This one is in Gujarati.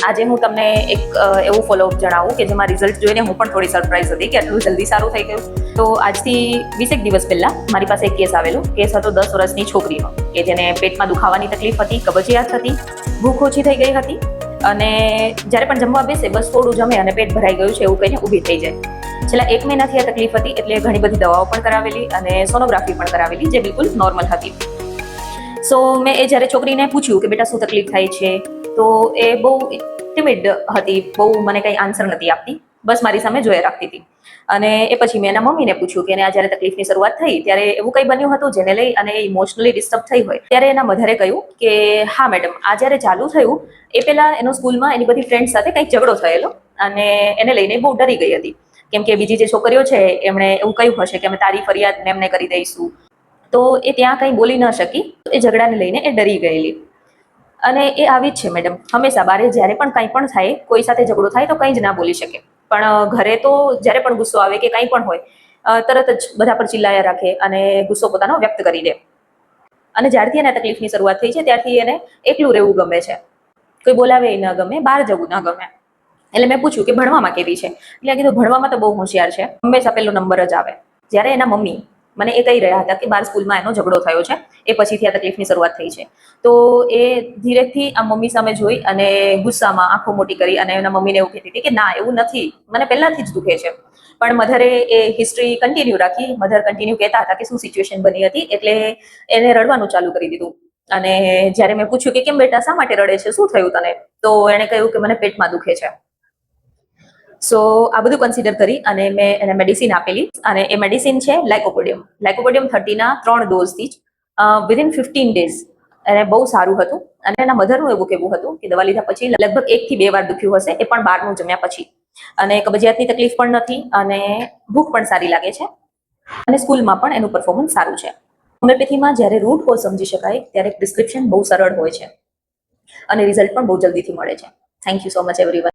આજે હું તમને એક એવું ફોલોઅપ જણાવું કે જેમાં રિઝલ્ટ જોઈને હું પણ થોડી સરપ્રાઈઝ હતી કે આટલું જલ્દી સારું થઈ ગયું. તો આજથી 20 દિવસ પહેલા મારી પાસે એક કેસ આવેલો. કેસ હતો 10 વર્ષની છોકરીનો કે જેને પેટમાં દુખાવાની તકલીફ હતી, કબજિયાત હતી, ભૂખ ઓછી થઈ ગઈ હતી અને જ્યારે પણ જમવા બેસે બસ થોડું જમે અને પેટ ભરાઈ ગયું છે એવું કહીને ઊભી થઈ જાય. છેલ્લા 1 મહિનાથી આ તકલીફ હતી એટલે ઘણી બધી દવાઓ પણ કરાવેલી અને સોનોગ્રાફી પણ કરાવેલી જે બિલકુલ નોર્મલ હતી. સો મેં જ્યારે છોકરીને પૂછ્યું કે બેટા શું તકલીફ થાય છે, તો એ બહુ ટિમિડ હતી, બહુ મને કંઈ આન્સર નથી આપતી, બસ મારી સામે જોયા રાખતી હતી. અને એ પછી મેં એના મમ્મીને પૂછ્યું કે એને જ્યારે તકલીફની શરૂઆત થઈ ત્યારે એવું કંઈ બન્યું હતું જેને લઈ અને ઇમોશનલી ડિસ્ટર્બ થઈ હોય. ત્યારે એના મધરે કહ્યું કે હા મેડમ, આ જ્યારે ચાલુ થયું એ પહેલાં એનો સ્કૂલમાં એની બધી ફ્રેન્ડ સાથે કંઈક ઝઘડો થયેલો અને એને લઈને બહુ ડરી ગઈ હતી. કેમ કે બીજી જે છોકરીઓ છે એમણે એવું કહ્યું હશે કે અમે તારી ફરિયાદ મેમને કરી દઈશું. તો એ ત્યાં કંઈ બોલી ન શકી, એ ઝઘડાને લઈને એ ડરી ગયેલી. અને એ આવી જ છે મેડમ, હંમેશા બારે જ્યારે પણ કંઈ પણ થાય, કોઈ સાથે ઝઘડો થાય તો કંઈ જ ના બોલી શકે, પણ ઘરે તો જ્યારે પણ ગુસ્સો આવે કે કંઈ પણ હોય તરત જ બધા પર ચિલ્લાયા રાખે અને ગુસ્સો પોતાનો વ્યક્ત કરી દે. અને જ્યારથી એને તકલીફની શરૂઆત થઈ છે ત્યારથી એને એકલું રહેવું ગમે છે, કોઈ બોલાવે ન ગમે, બહાર જવું ન ગમે. એટલે મેં પૂછ્યું કે ભણવામાં કેવી છે, એટલે કીધું ભણવામાં તો બહુ હોશિયાર છે, હંમેશા પહેલો નંબર જ આવે. જ્યારે એના મમ્મી મને એ કહી રહ્યા હતા કે બાર સ્કૂલમાં એનો ઝઘડો થયો છે, એ પછીથી આ તકલીફની શરૂઆત થઈ છે. તો એ ધીરેથી આ મમ્મી સામે જોઈ અને ગુસ્સામાં આંખો મોટી કરી અને એના મમ્મીને એવું કહેતી હતી કે ના એવું નથી, મને પહેલાથી જ દુખે છે. પણ મધરે એ હિસ્ટ્રી કન્ટિન્યુ રાખી. મધર કન્ટિન્યુ કહેતા હતા કે શું સિચ્યુએશન બની હતી, એટલે એને રડવાનું ચાલુ કરી દીધું. અને જ્યારે મેં પૂછ્યું કે કેમ બેટા, શા માટે રડે છે, શું થયું તને, તો એણે કહ્યું કે મને પેટમાં દુખે છે. સો આ બધું કન્સિડર કરી અને મેં એને મેડિસિન આપેલી અને એ મેડિસિન છે લાઇકોપોડિયમ. લાઇકોપોડિયમ 30ના 3 ડોઝથી જ વિધિન 15 ડેઝ એને બહુ સારું હતું. અને એના મધરનું એવું કહેવું હતું કે દવા લીધા પછી લગભગ 1 થી 2 વાર દુખ્યું હશે, એ પણ બહારનું જમ્યા પછી. અને કબજિયાતની તકલીફ પણ નથી અને ભૂખ પણ સારી લાગે છે અને સ્કૂલમાં પણ એનું પરફોર્મન્સ સારું છે. હોમિયોપેથીમાં જ્યારે રૂટ કોઝ સમજી શકાય ત્યારે પ્રિસ્ક્રિપ્શન બહુ સરળ હોય છે અને રિઝલ્ટ પણ બહુ જલ્દીથી મળે છે. Thank you so much everyone.